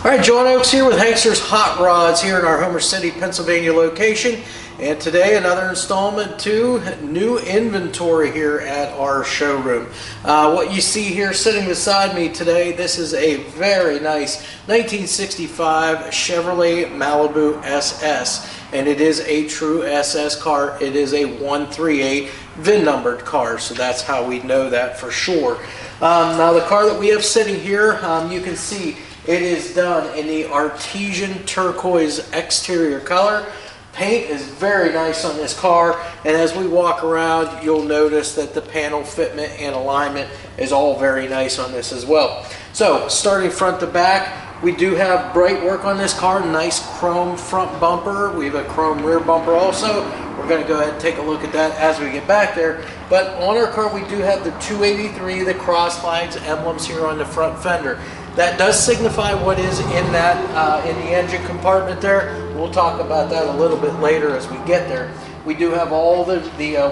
All right, John Oakes here with HANKSTERS Hot Rods here in our Homer City, Pennsylvania location. And today another installment to new inventory here at our showroom. What you see here sitting beside me today, this is a very nice 1965 Chevrolet Malibu Ss. And it is a true SS car. It is a 138 VIN numbered car, so that's how we know that for sure. Now the car that we have sitting here, you can see it is done in the Artesian turquoise exterior color. Paint is very nice on this car, and as we walk around you'll notice that the panel fitment and alignment is all very nice on this as well. So starting front to back, we do have bright work on this car. Nice chrome front bumper. We have a chrome rear bumper also. We're going to go ahead and take a look at that as we get back there. But on our car we do have the 283, the cross flags, emblems here on the front fender. That does signify what is in that in the engine compartment there. We'll talk about that a little bit later as we get there. We do have all the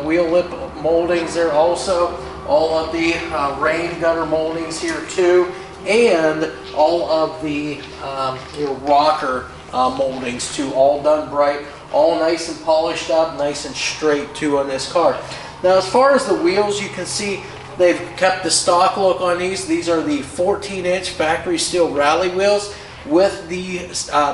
wheel lip moldings there also, all of the rain gutter moldings here too, and all of the rocker moldings too, all done bright, all nice and polished up, nice and straight too on this car. Now as far as the wheels, you can see they've kept the stock look on these. These are the 14-inch factory steel rally wheels with the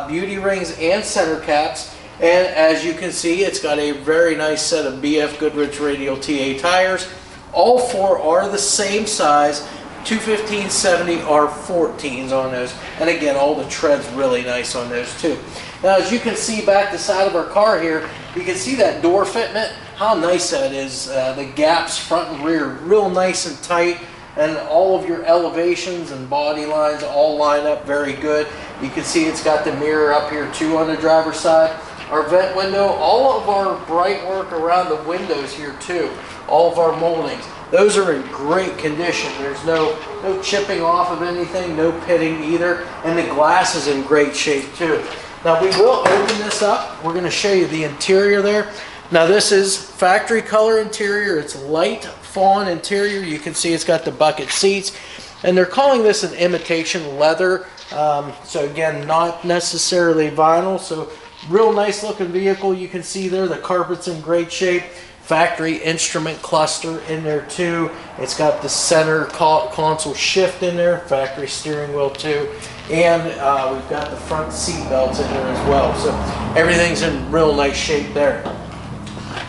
beauty rings and center caps. And as you can see, it's got a very nice set of BFGoodrich Radial TA tires. All four are the same size, 215/70 R14s on those. And again, all the tread's really nice on those too. Now as you can see back the side of our car here, you can see that door fitment, how nice that is. The gaps front and rear, real nice and tight, and all of your elevations and body lines all line up very good. You can see it's got the mirror up here too on the driver's side. Our vent window, all of our bright work around the windows here too, all of our moldings, those are in great condition. There's no chipping off of anything, no pitting either, and the glass is in great shape too. Now we will open this up. We're going to show you the interior there. Now this is factory color interior. It's light fawn interior. You can see it's got the bucket seats, and they're calling this an imitation leather. So again, not necessarily vinyl. So real nice looking vehicle. You can see there the carpet's in great shape. Factory instrument cluster in there too. It's got the center console shift in there, factory steering wheel too, and we've got the front seat belts in there as well. So everything's in real nice shape there.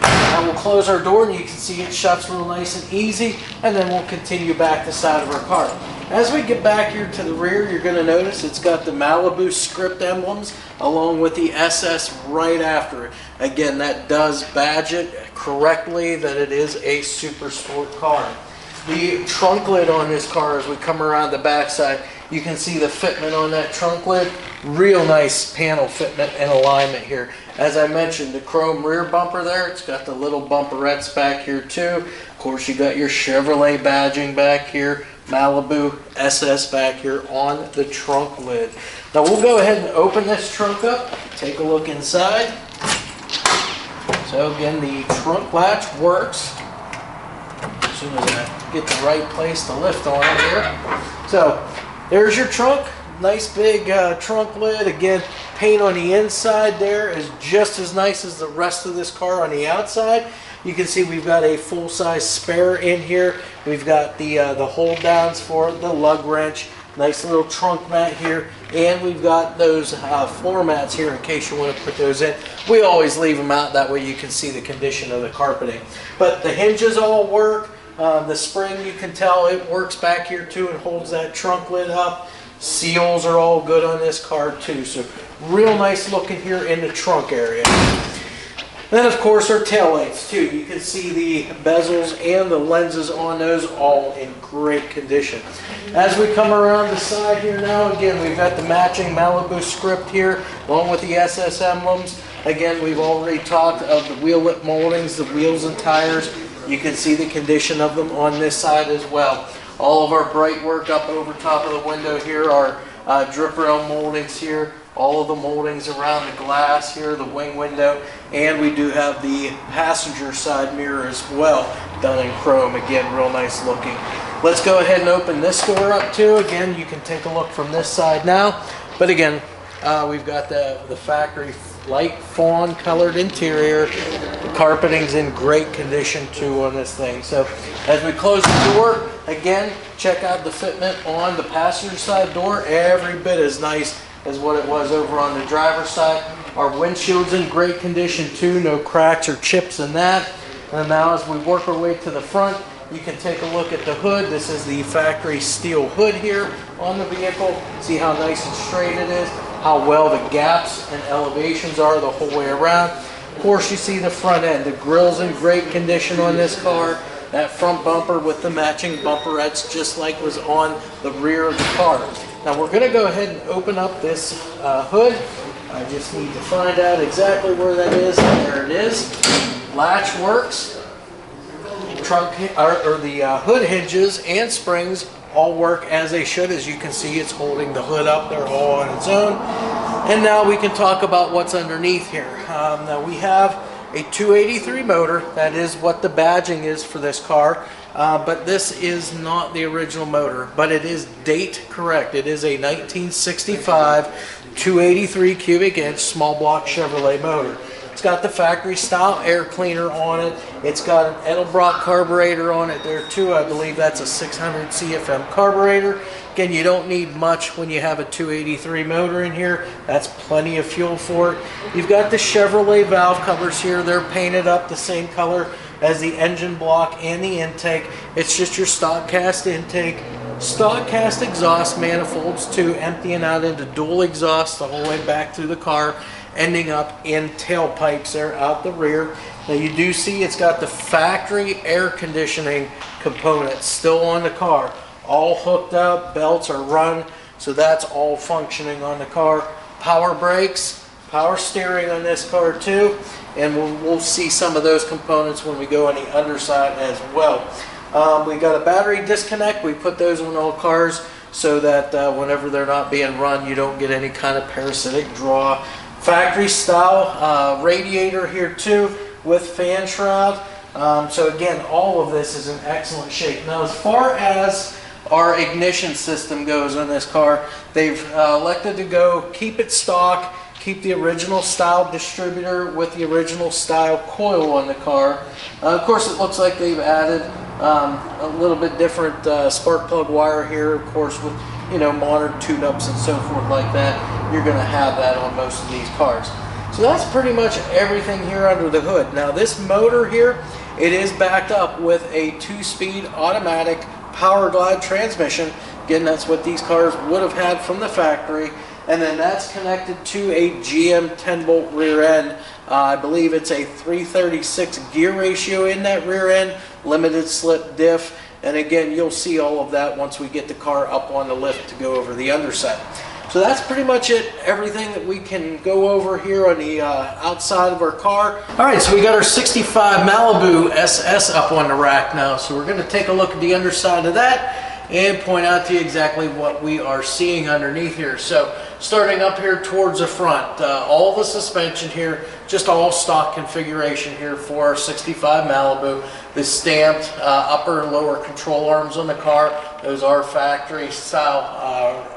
Now we'll close our door and you can see it shuts real nice and easy, and then we'll continue back the side of our car. As we get back here to the rear, you're going to notice it's got the Malibu script emblems along with the SS right after it. Again, that does badge it correctly that it is a super sport car. The trunk lid on this car, as we come around the back side, you can see the fitment on that trunk lid. Real nice panel fitment and alignment here. As I mentioned, the chrome rear bumper there, it's got the little bumperettes back here too. Of course, you got your Chevrolet badging back here, Malibu SS back here on the trunk lid. Now we'll go ahead and open this trunk up, take a look inside. So again, the trunk latch works. As soon as I get the right place to lift on it here. So there's your trunk. Nice big trunk lid. Again, paint on the inside there is just as nice as the rest of this car on the outside. You can see we've got a full-size spare in here. We've got the hold downs for the lug wrench. Nice little trunk mat here, and we've got those floor mats here in case you want to put those in. We always leave them out, that way you can see the condition of the carpeting. But the hinges all work. The spring, you can tell it works back here too and holds that trunk lid up. Seals are all good on this car too, so real nice looking here in the trunk area. Then of course our tail lights too. You can see the bezels and the lenses on those all in great condition. As we come around the side here now, again we've got the matching Malibu script here along with the SS emblems. Again, we've already talked of the wheel lip moldings, the wheels and tires. You can see the condition of them on this side as well. All of our bright work up over top of the window here are drip rail moldings here. All of the moldings around the glass here, the wing window, and we do have the passenger side mirror as well, done in chrome. Again, real nice looking. Let's go ahead and open this door up too. Again, you can take a look from this side now. But again, we've got the factory light fawn colored interior. The carpeting's in great condition too on this thing. So as we close the door, again, check out the fitment on the passenger side door. Every bit as nice as what it was over on the driver's side. Our windshield's in great condition too, no cracks or chips in that. And now as we work our way to the front, you can take a look at the hood. This is the factory steel hood here on the vehicle. See how nice and straight it is, how well the gaps and elevations are the whole way around. Of course, you see the front end. The grill's in great condition on this car. That front bumper with the matching bumperettes, just like was on the rear of the car. Now we're going to go ahead and open up this hood. I just need to find out exactly where that is. There it is. Latch works. Trunk or the hood hinges and springs all work as they should. As you can see, it's holding the hood up there all on its own. And now we can talk about what's underneath here. Now we have a 283 motor. That is what the badging is for this car. But this is not the original motor, but it is date correct. It is a 1965 283 cubic inch small block Chevrolet motor. It's got the factory style air cleaner on it. It's got an Edelbrock carburetor on it there too. I believe that's a 600 CFM carburetor. Again, you don't need much when you have a 283 motor in here. That's plenty of fuel for it. You've got the Chevrolet valve covers here. They're painted up the same color as the engine block and the intake. It's just your stock cast intake. Stock cast exhaust manifolds too, emptying out into dual exhaust the whole way back through the car, ending up in tailpipes there out the rear. Now you do see it's got the factory air conditioning components still on the car. All hooked up, belts are run, so that's all functioning on the car. Power brakes, power steering on this car too, and we'll see some of those components when we go on the underside as well. We got a battery disconnect. We put those on all cars so that whenever they're not being run, you don't get any kind of parasitic draw. Factory style radiator here too with fan shroud. So again, all of this is in excellent shape. Now as far as our ignition system goes on this car, they've elected to go keep it stock, keep the original style distributor with the original style coil on the car. Of course, it looks like they've added a little bit different spark plug wire here, of course, with modern tune-ups and so forth like that. You're going to have that on most of these cars. So that's pretty much everything here under the hood. Now this motor here, it is backed up with a 2-speed automatic Powerglide transmission. Again, that's what these cars would have had from the factory. And then that's connected to a GM 10-bolt rear end. I believe it's a 336 gear ratio in that rear end, limited slip diff. And again, you'll see all of that once we get the car up on the lift to go over the underside. So that's pretty much it, everything that we can go over here on the outside of our car. All right, so we got our 65 Malibu Ss up on the rack now. So we're gonna take a look at the underside of that and point out to you exactly what we are seeing underneath here. So starting up here towards the front, all the suspension here, just all stock configuration here for our 65 Malibu. The stamped upper and lower control arms on the car, those are factory style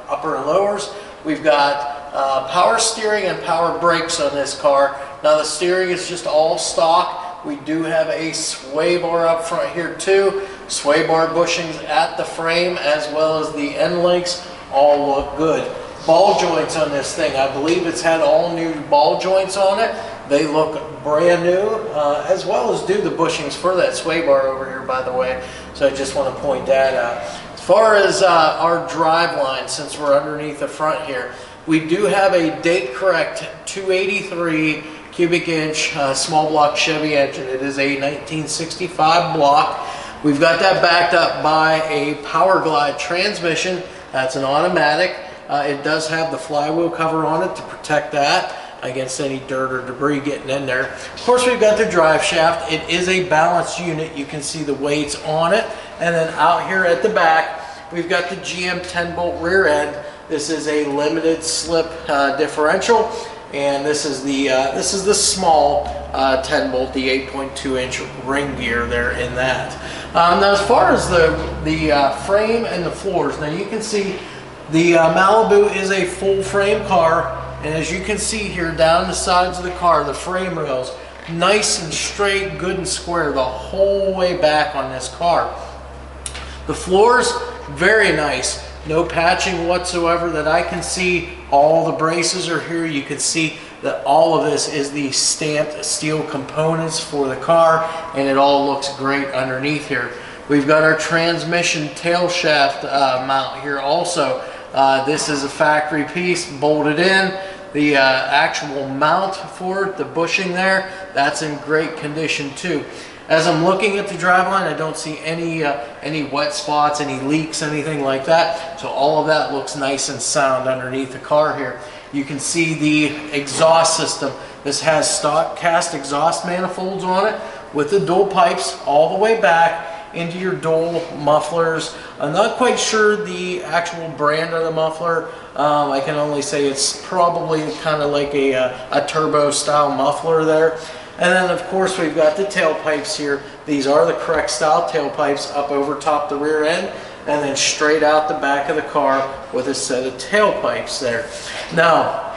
upper and lowers. We've got power steering and power brakes on this car. Now the steering is just all stock. We do have a sway bar up front here too. Sway bar bushings at the frame as well as the end links all look good. Ball joints on this thing, I believe it's had all new ball joints on it. They look brand new, as well as do the bushings for that sway bar over here, by the way. So I just want to point that out. As far as our drive line, since we're underneath the front here, we do have a date correct 283 cubic inch small block Chevy engine. It is a 1965 block. We've got that backed up by a Powerglide transmission. That's an automatic. It does have the flywheel cover on it to protect that against any dirt or debris getting in there. Of course, we've got the drive shaft. It is a balanced unit. You can see the weights on it. And then out here at the back, we've got the GM 10-bolt rear end. This is a limited slip differential, and this is the small 10-bolt, the 8.2-inch ring gear there in that. Now, as far as the frame and the floors, now you can see The Malibu is a full frame car, and as you can see here down the sides of the car, the frame rails nice and straight, good and square the whole way back on this car. The floors, very nice. No patching whatsoever that I can see. All the braces are here. You can see that all of this is the stamped steel components for the car, and it all looks great underneath here. We've got our transmission tail shaft mount here also. This is a factory piece bolted in. The actual mount for it, the bushing there, that's in great condition too. As I'm looking at the driveline, I don't see any wet spots, any leaks, anything like that. So all of that looks nice and sound underneath the car here. You can see the exhaust system. This has stock cast exhaust manifolds on it with the dual pipes all the way back into your dual mufflers. I'm not quite sure the actual brand of the muffler. I can only say it's probably kind of like a turbo style muffler there. And then of course we've got the tailpipes here. These are the correct style tailpipes up over top the rear end and then straight out the back of the car with a set of tailpipes there. Now,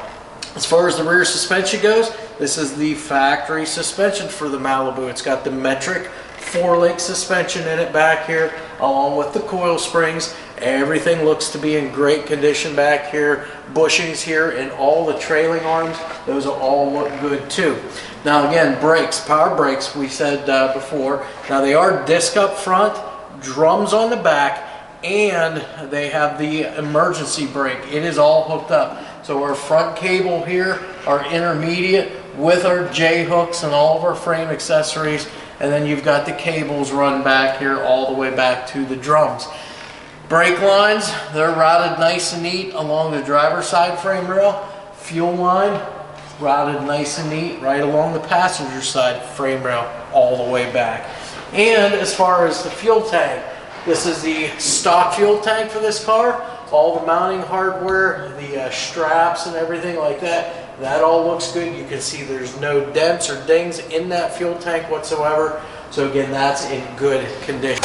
as far as the rear suspension goes, this is the factory suspension for the Malibu. It's got the metric 4-link suspension in it back here, along with the coil springs. Everything looks to be in great condition back here. Bushings here and all the trailing arms, those all look good too. Now again, brakes, power brakes, we said before. Now they are disc up front, drums on the back, and they have the emergency brake. It is all hooked up. So our front cable here, our intermediate with our J hooks and all of our frame accessories, and then you've got the cables run back here all the way back to the drums. Brake lines, they're routed nice and neat along the driver's side frame rail. Fuel line, routed nice and neat right along the passenger side frame rail all the way back. And as far as the fuel tank, this is the stock fuel tank for this car. All the mounting hardware, the straps and everything like that, that all looks good. You can see there's no dents or dings in that fuel tank whatsoever. So again, that's in good condition.